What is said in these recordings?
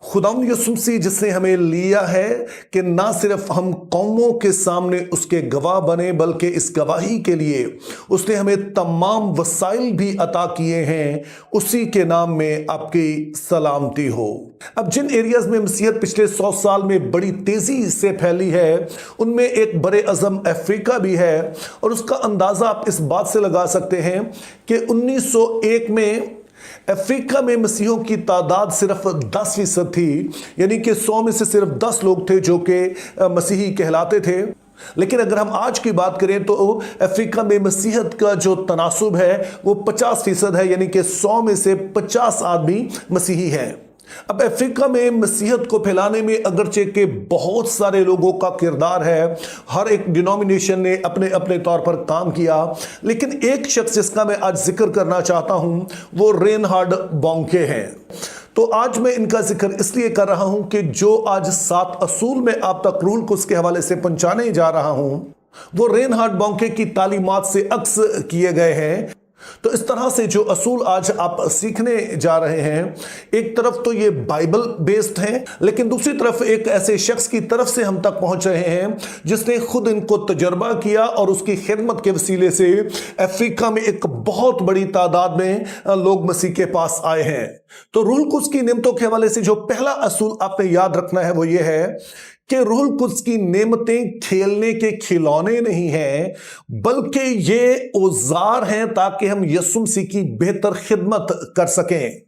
खुदावंद यीशु मसीह जिसने हमें लिया है कि ना सिर्फ हम कौमों के सामने उसके गवाह बने, बल्कि इस गवाही के लिए उसने हमें तमाम वसाइल भी अता किए हैं। उसी के नाम में आपकी सलामती हो। अब जिन एरियाज में मसीहत पिछले 100 साल में बड़ी तेजी से फैली है, उनमें एक बड़े अज़म अफ्रीका भी है, और उसका अंदाजा आप इस बात से लगा सकते हैं कि 1901 में अफ्रीका में मसीहों की तादाद सिर्फ 10% थी, यानी कि 100 में से सिर्फ 10 लोग थे जो कि मसीही कहलाते थे। लेकिन अगर हम आज की बात करें तो अफ्रीका में मसीहत का जो तनासुब है वो 50% है, यानी कि 100 में से 50 आदमी मसीही हैं। अब अफ्रीका में मसीहत को फैलाने में अगरचे के बहुत सारे लोगों का किरदार है, हर एक डिनोमिनेशन ने अपने अपने तौर पर काम किया, लेकिन एक शख्स जिसका मैं आज जिक्र करना चाहता हूं वो रेनहार्ड बोंके हैं। तो आज मैं इनका जिक्र इसलिए कर रहा हूं कि जो आज 7 असूल में आप तक रूल कुस के हवाले से पहुंचाने जा रहा हूं वो रेनहार्ड बोंके की तालीमात से अक्स किए गए हैं। तो इस तरह से जो असूल आज आप सीखने जा रहे हैं, एक तरफ तो ये बाइबल बेस्ड हैं, लेकिन दूसरी तरफ एक ऐसे शख्स की तरफ से हम तक पहुंच रहे हैं जिसने खुद इनको तजर्बा किया और उसकी खिदमत के वसीले से अफ्रीका में एक बहुत बड़ी तादाद में लोग मसीह के पास आए हैं। तो रूल कुद्स की नेमतों के हवाले से जो पहला असूल आपने याद रखना है वो ये है कि रूहुल कुद्स की नेमतें खेलने के खिलौने नहीं हैं, बल्कि ये औजार हैं ताकि हम यीशु मसीह की बेहतर खिदमत कर सकें।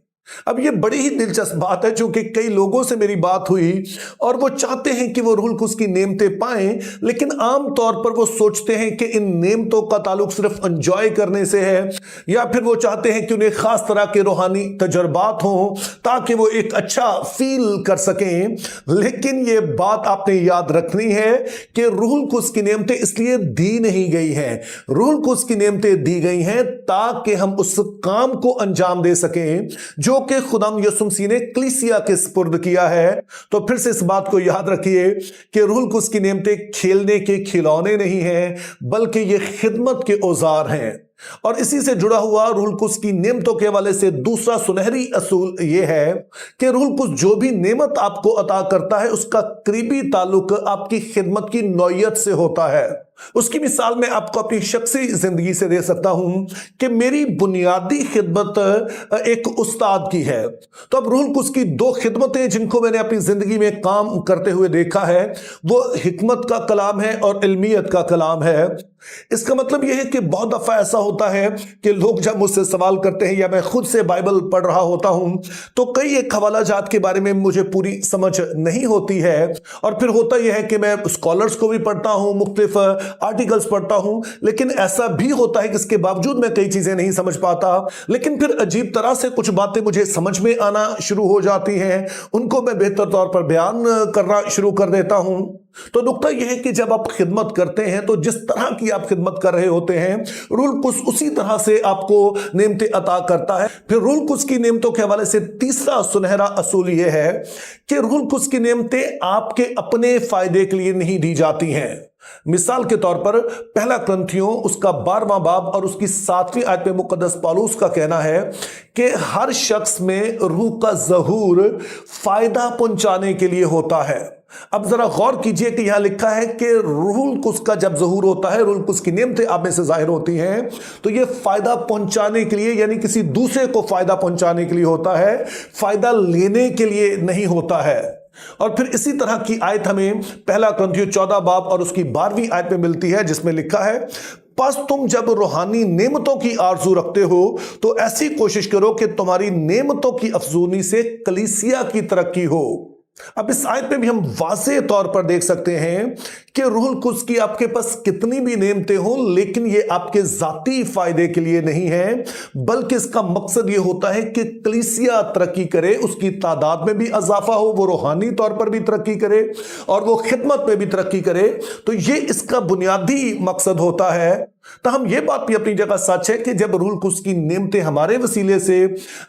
अब ये बड़ी ही दिलचस्प बात है, जो कि कई लोगों से मेरी बात हुई और वो चाहते हैं कि वो रूहुल कुद्स की नेमतें पाएं, लेकिन आम तौर पर वो सोचते हैं कि इन नेमतों का ताल्लुक सिर्फ एंजॉय करने से है, या फिर वो चाहते हैं कि उन्हें खास तरह के रूहानी तजर्बात हों ताकि वो एक अच्छा फील कर सकें। लेकिन ये बात आपने याद रखनी है कि रूहुल कुद्स की नेमतें इसलिए दी नहीं गई हैं। रूहुल कुद्स की नेमतें दी गई हैं ताकि हम उस काम को अंजाम दे सकें जो कि खुदाम यीशु मसीह ने कलीसिया के सुपुर्द किया है। तो फिर से इस बात को याद रखिए कि रूहुल कुद्स की नेमतें खेलने के खिलौने नहीं हैं, बल्कि ये खिदमत के औजार हैं। और इसी से जुड़ा हुआ रूहुल कुद्स की नेमतों के हवाले से दूसरा सुनहरी असूल यह है कि रूहुल कुद्स जो भी नेमत आपको अता करता है उसका करीबी ताल्लुक आपकी खिदमत की नौयत से होता है। उसकी मिसाल मैं आपको अपनी शख्सी जिंदगी से दे सकता हूं कि मेरी बुनियादी खिदमत एक उस्ताद की है। तो अब रूहुल कुद्स की 2 खिदमतें जिनको मैंने अपनी जिंदगी में काम करते हुए देखा है वो हिकमत का कलाम है और इल्मियत का कलाम है। इसका मतलब यह है कि बहुत दफा ऐसा होता है कि लोग जब मुझसे सवाल करते हैं या मैं खुद से बाइबल पढ़ रहा होता हूं तो कई एक हवाला जात के बारे में मुझे पूरी समझ नहीं होती है, और फिर होता यह है कि मैं स्कॉलर्स को भी पढ़ता हूं, मुख्तलिफ आर्टिकल्स पढ़ता हूं, लेकिन ऐसा भी होता है कि इसके बावजूद मैं कई चीजें नहीं समझ पाता। लेकिन फिर अजीब तरह से कुछ बातें मुझे समझ में आना शुरू हो जाती हैं, उनको मैं बेहतर तौर पर बयान करना शुरू कर देता हूं। तो नुकता यह है कि जब आप खिदमत करते हैं तो जिस तरह की आप खिदमत कर रहे होते हैं रूहुल कुद्स उसी तरह से आपको नेमतें अता करता है। फिर रूहुल कुद्स की नेमतों के हवाले से तीसरा सुनहरा असूल यह है कि रूहुल कुद्स की नेमतें आपके अपने फायदे के लिए नहीं दी जाती हैं। मिसाल के तौर पर पहला कुरिन्थियों उसका 12वां बाब और उसकी 7वीं आयत में मुकद्दस पौलुस का कहना है कि हर शख्स में रूह का ज़हूर फायदा पहुंचाने के लिए होता है। अब जरा गौर कीजिए कि यहां लिखा है कि रूहुल कुद्स का जब ज़हूर होता है, रूहुल कुद्स की नेमतें आप में से जाहिर होती हैं, तो यह फायदा पहुंचाने के लिए, यानी किसी दूसरे को फायदा पहुंचाने के लिए होता है, फायदा लेने के लिए नहीं होता है। और फिर इसी तरह की आयत हमें पहला कुरिन्थियों 14 बाब और उसकी 12वीं आयत में मिलती है, जिसमें लिखा है बस तुम जब रूहानी नेमतों की आरजू रखते हो तो ऐसी कोशिश करो कि तुम्हारी नेमतों की अफजूनी से कलीसिया की तरक्की हो। अब इस आयत में भी हम वाज़ेह तौर पर देख सकते हैं कि रूहुल कुद्स की आपके पास कितनी भी नेमतें हों, लेकिन ये आपके जाती फायदे के लिए नहीं है, बल्कि इसका मकसद ये होता है कि कलीसिया तरक्की करे, उसकी तादाद में भी इजाफा हो, वो रूहानी तौर पर भी तरक्की करे और वो खिदमत में भी तरक्की करे। तो ये इसका बुनियादी मकसद होता है। तो हम ये बात भी अपनी जगह सच है कि जब रूहुल कुद्स की नेमतें हमारे वसीले से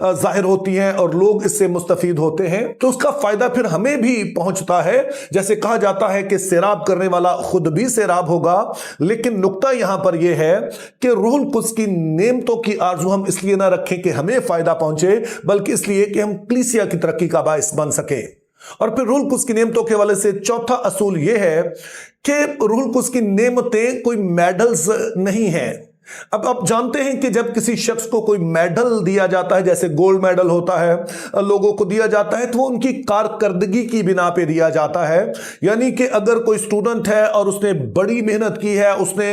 जाहिर होती हैं और लोग इससे मुस्तफीद होते हैं तो उसका फायदा फिर हमें भी पहुंचता है। जैसे कहा जाता है कि सैराब करने वाला खुद भी सैराब होगा, लेकिन नुक्ता यहां पर यह है कि रूहुल कुद्स की नेमतों की आरजू हम इसलिए ना रखें कि हमें फायदा पहुंचे, बल्कि इसलिए कि हम कलीसिया की तरक्की का बायस बन सके। और फिर रूल कुछ की नेमतों के हवाले से चौथा असूल यह है कि रूल कुछ की नेमतें कोई मेडल्स नहीं है। अब आप जानते हैं कि जब किसी शख्स को कोई मेडल दिया जाता है, जैसे गोल्ड मेडल होता है, लोगों को दिया जाता है, तो वो उनकी कारकर्दगी की बिना पे दिया जाता है। यानी कि अगर कोई स्टूडेंट है और उसने बड़ी मेहनत की है, उसने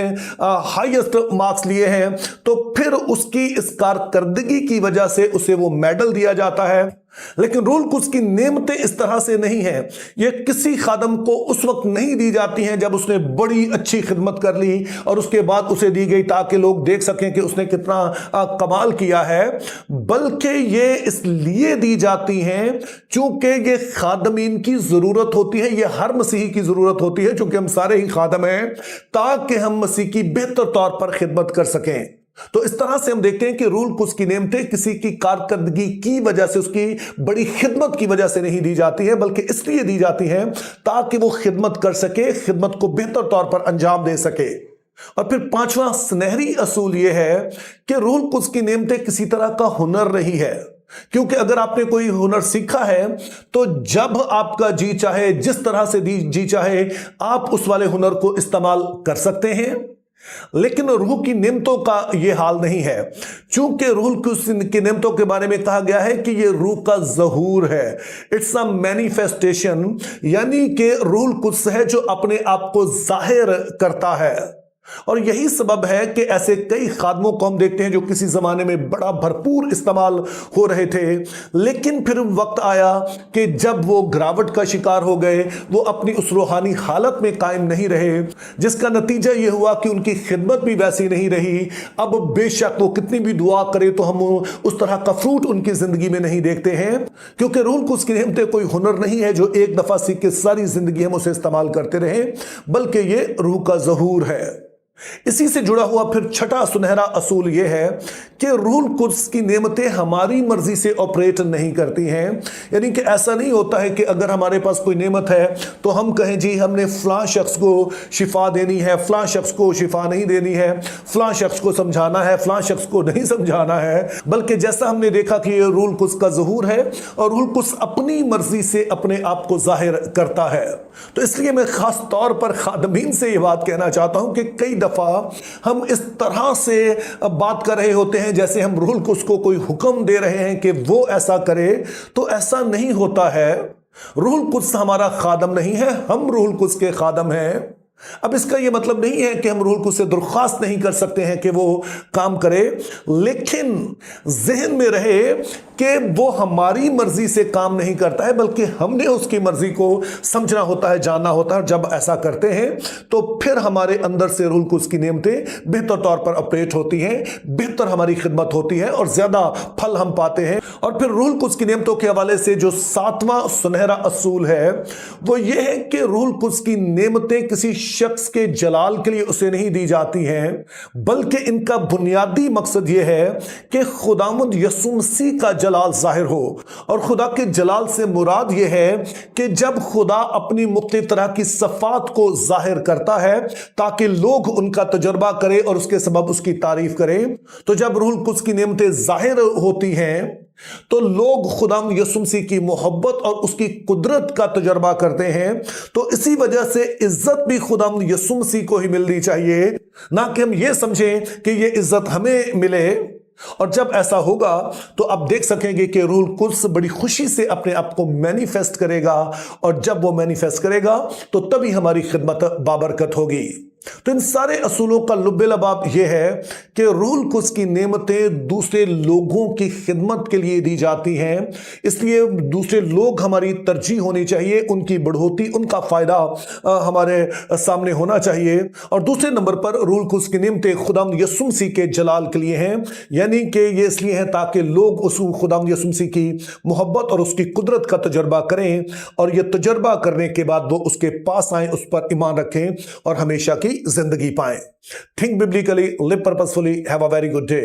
हाईएस्ट मार्क्स लिए हैं, तो फिर उसकी इस कारकर्दगी की वजह से उसे वो मेडल दिया जाता है। लेकिन रूल कुछ की नेमतें इस तरह से नहीं है। ये किसी खादम को उस वक्त नहीं दी जाती हैं जब उसने बड़ी अच्छी खिदमत कर ली और उसके बाद उसे दी गई ताकि लोग देख सकें कि उसने कितना कमाल किया है, बल्कि ये इसलिए दी जाती हैं चूंकि ये खादमीन की जरूरत होती है, ये हर मसीही की जरूरत होती है, चूंकि हम सारे ही खादम हैं, ताकि हम मसीह की बेहतर तौर पर खिदमत कर सकें। तो इस तरह से हम देखते हैं कि रूल कुछ की नेमतें किसी की कारकर्दगी की वजह से, उसकी बड़ी खिदमत की वजह से नहीं दी जाती है, बल्कि इसलिए दी जाती हैं ताकि वो खिदमत कर सके, खिदमत को बेहतर तौर पर अंजाम दे सके। और फिर पांचवा सुनहरी असूल यह है कि रूल कुछ की नेमतें किसी तरह का हुनर नहीं है। क्योंकि अगर आपने कोई हुनर सीखा है तो जब आपका जी चाहे, जिस तरह से जी चाहे, आप उस वाले हुनर को इस्तेमाल कर सकते हैं। लेकिन रूह की नेमतों का यह हाल नहीं है, चूंकि रूह की नेमतों के बारे में कहा गया है कि यह रूह का ज़हूर है, इट्स अ मैनिफेस्टेशन, यानी कि रूह कुछ है जो अपने आप को जाहिर करता है। और यही सबब है कि ऐसे कई खादमों को हम देखते हैं जो किसी जमाने में बड़ा भरपूर इस्तेमाल हो रहे थे, लेकिन फिर वक्त आया कि जब वो गिरावट का शिकार हो गए, वो अपनी उस रूहानी हालत में कायम नहीं रहे, जिसका नतीजा ये हुआ कि उनकी खिदमत भी वैसी नहीं रही। अब बेशक वो कितनी भी दुआ करे तो हम उस तरह का फ्रूट उनकी जिंदगी में नहीं देखते हैं, क्योंकि रूह कुछ की नेमतें कोई हुनर नहीं है जो एक दफा सीख के सारी जिंदगी हम उसे इस्तेमाल करते रहे, बल्कि ये रूह का ज़हूर है। इसी से जुड़ा हुआ फिर छठा सुनहरा असूल यह है कि रूह कुद्स की नेमतें हमारी मर्जी से ऑपरेट नहीं करती हैं। यानी कि ऐसा नहीं होता है कि अगर हमारे पास कोई नेमत है तो हम कहें जी हमने फलां शख्स को शिफा देनी है, फलां शख्स को शिफा नहीं देनी है, फलां शख्स को समझाना है, फलां शख्स को नहीं समझाना है, बल्कि जैसा हमने देखा कि ये रूह कुद्स का ज़हूर है और रूह कुद्स अपनी मर्जी से अपने आप को जाहिर करता है। तो इसलिए मैं खास तौर पर खादमीन से ये बात कहना चाहता हूं कि कई दफा हम इस तरह से बात कर रहे होते हैं जैसे हम रूह कुद्स को कोई हुक्म दे रहे हैं कि वो ऐसा करे, तो ऐसा नहीं होता है। रूह कुद्स हमारा खादम नहीं है, हम रूह कुद्स के खादम हैं। अब इसका यह मतलब नहीं है कि हम रूह कुद्स से दरख्वास्त नहीं कर सकते हैं कि वो काम करे, लेकिन जहन में रहे कि वो हमारी मर्जी से काम नहीं करता है, बल्कि हमने उसकी मर्जी को समझना होता है, जानना होता है। जब ऐसा करते हैं तो फिर हमारे अंदर से रूह कुद्स की नेमतें बेहतर तौर पर ऑपरेट होती हैं, बेहतर हमारी खिदमत होती है और ज्यादा फल हम पाते हैं। और फिर रूह कुद्स की नेमतों के हवाले से जो सातवां सुनहरा असूल है वो ये है कि रूह कुद्स की नेमतें किसी शख्स के जलाल के लिए उसे नहीं दी जाती हैं, बल्कि इनका बुनियादी मकसद यह है कि खुदावंद यीशु मसीह का जलाल जाहिर हो। और खुदा के जलाल से मुराद यह है कि जब खुदा अपनी मुख्तलिफ तरह की सफात को जाहिर करता है ताकि लोग उनका तजर्बा करें और उसके सबब उसकी तारीफ करें, तो जब रूह कुद्स की नेमतें जाहिर होती हैं तो लोग खुदा यीशु मसीह की मोहब्बत और उसकी कुदरत का तजर्बा करते हैं। तो इसी वजह से इज्जत भी खुदा यीशु मसीह को ही मिलनी चाहिए, ना कि हम ये समझें कि ये इज्जत हमें मिले। और जब ऐसा होगा तो आप देख सकेंगे कि रूह कुद्स बड़ी खुशी से अपने आप को मैनिफेस्ट करेगा, और जब वो मैनिफेस्ट करेगा तो तभी हमारी खिदमत बाबरकत होगी। तो इन सारे असूलों का लुब्बे-लबाब यह है कि रूह कुद्स की नेमतें दूसरे लोगों की खिदमत के लिए दी जाती हैं, इसलिए दूसरे लोग हमारी तरजीह होनी चाहिए, उनकी बढ़ोतरी, उनका फ़ायदा हमारे सामने होना चाहिए। और दूसरे नंबर पर रूह कुद्स की नेमतें खुदाम यीशु मसीह के जलाल के लिए हैं, यानी कि ये इसलिए हैं ताकि लोग उस खुदाम यीशु मसीह की मोहब्बत और उसकी कुदरत का तजर्बा करें, और यह तजर्बा करने के बाद वो उसके पास आएँ, उस पर ईमान रखें और हमेशा की जिंदगी पाएं। Think biblically, live purposefully, have a very good day.